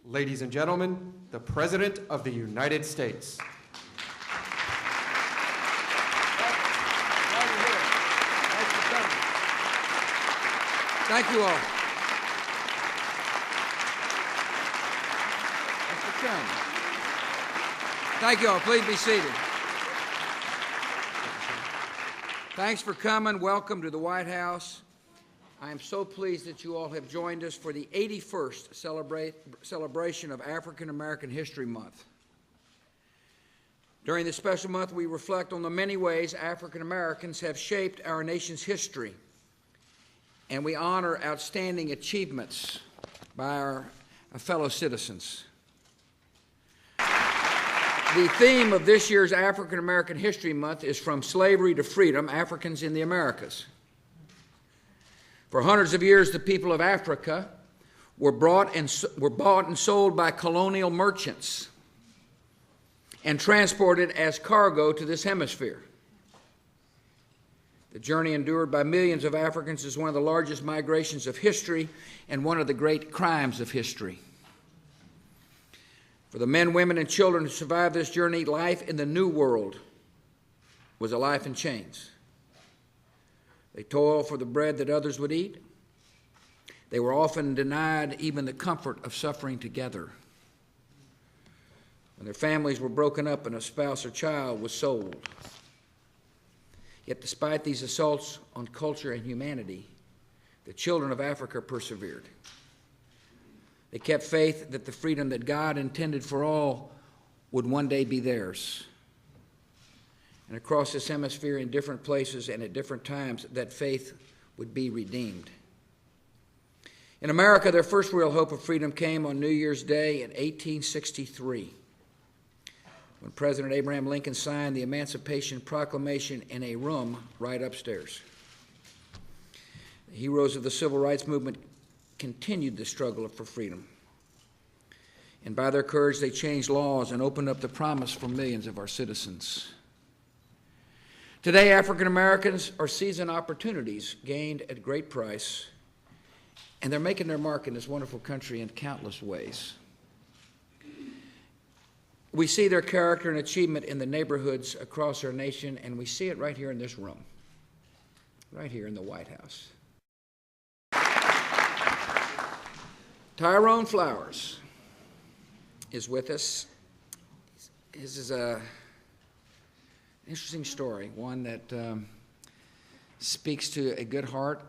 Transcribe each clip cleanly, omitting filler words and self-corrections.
Ladies and gentlemen, the President of the United States. Thank you all. Mr. Chairman. Thank you all. Please be seated. Thanks for coming. Welcome to the White House. I am so pleased that you all have joined us for the 81st celebration of African American History Month. During this special month, we reflect on the many ways African Americans have shaped our nation's history, and we honor outstanding achievements by our fellow citizens. The theme of this year's African American History Month is From Slavery to Freedom, Africans in the Americas. For hundreds of years, the people of Africa were bought and sold by colonial merchants and transported as cargo to this hemisphere. The journey endured by millions of Africans is one of the largest migrations of history and one of the great crimes of history. For the men, women, and children who survived this journey, life in the New World was a life in chains. They toiled for the bread that others would eat. They were often denied even the comfort of suffering together. When their families were broken up and a spouse or child was sold. Yet despite these assaults on culture and humanity, the children of Africa persevered. They kept faith that the freedom that God intended for all would one day be theirs. And across this hemisphere, in different places and at different times, that faith would be redeemed. In America, their first real hope of freedom came on New Year's Day in 1863, when President Abraham Lincoln signed the Emancipation Proclamation in a room right upstairs. The heroes of the Civil Rights Movement continued the struggle for freedom. And by their courage, they changed laws and opened up the promise for millions of our citizens. Today, African Americans are seizing opportunities gained at great price, and they're making their mark in this wonderful country in countless ways. We see their character and achievement in the neighborhoods across our nation, and we see it right here in this room, right here in the White House. Tyrone Flowers is with us. This is an interesting story, one that speaks to a good heart,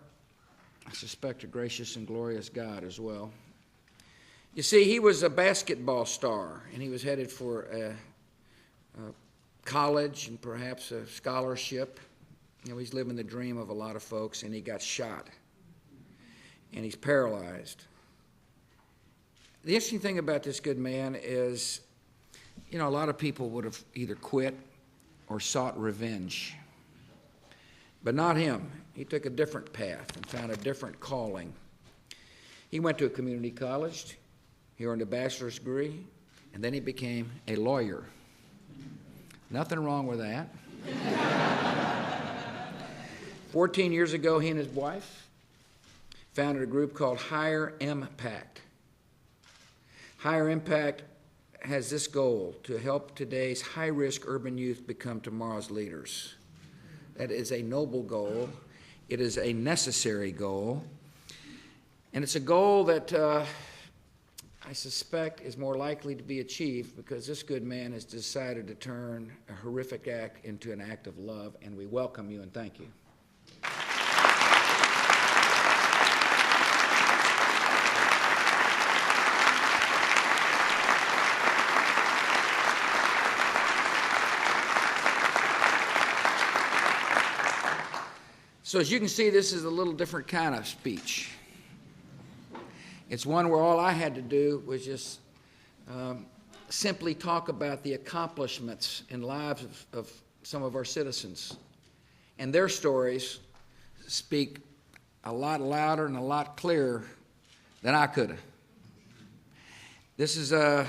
I suspect a gracious and glorious God as well. You see, he was a basketball star, and he was headed for a college and perhaps a scholarship. You know, he's living the dream of a lot of folks, and he got shot, and he's paralyzed. The interesting thing about this good man is, you know, a lot of people would have either quit or sought revenge. But not him. He took a different path and found a different calling. He went to a community college. He earned a bachelor's degree, and then he became a lawyer. Nothing wrong with that. 14 years ago, he and his wife founded a group called M-Pact. M-Pact has this goal: to help today's high-risk urban youth become tomorrow's leaders. That is a noble goal. It is a necessary goal. And it's a goal that I suspect is more likely to be achieved because this good man has decided to turn a horrific act into an act of love, and we welcome you and thank you. So as you can see, this is a little different kind of speech. It's one where all I had to do was just simply talk about the accomplishments and lives of some of our citizens. And their stories speak a lot louder and a lot clearer than I could have. This is I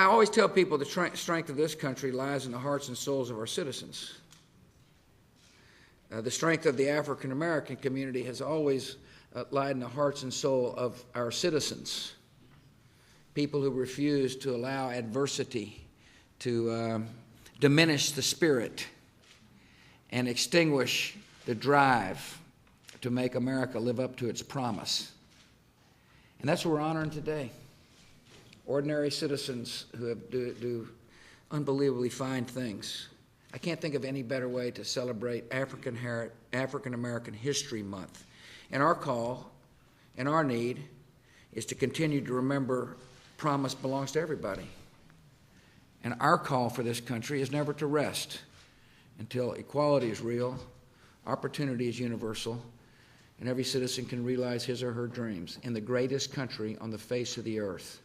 always tell people the strength of this country lies in the hearts and souls of our citizens. The strength of the African American community has always lied in the hearts and soul of our citizens. people who refuse to allow adversity to diminish the spirit and extinguish the drive to make America live up to its promise. And that's what we're honoring today. Ordinary citizens who do unbelievably fine things. I can't think of any better way to celebrate African American History Month. And our call and our need is to continue to remember promise belongs to everybody. And our call for this country is never to rest until equality is real, opportunity is universal, and every citizen can realize his or her dreams in the greatest country on the face of the earth.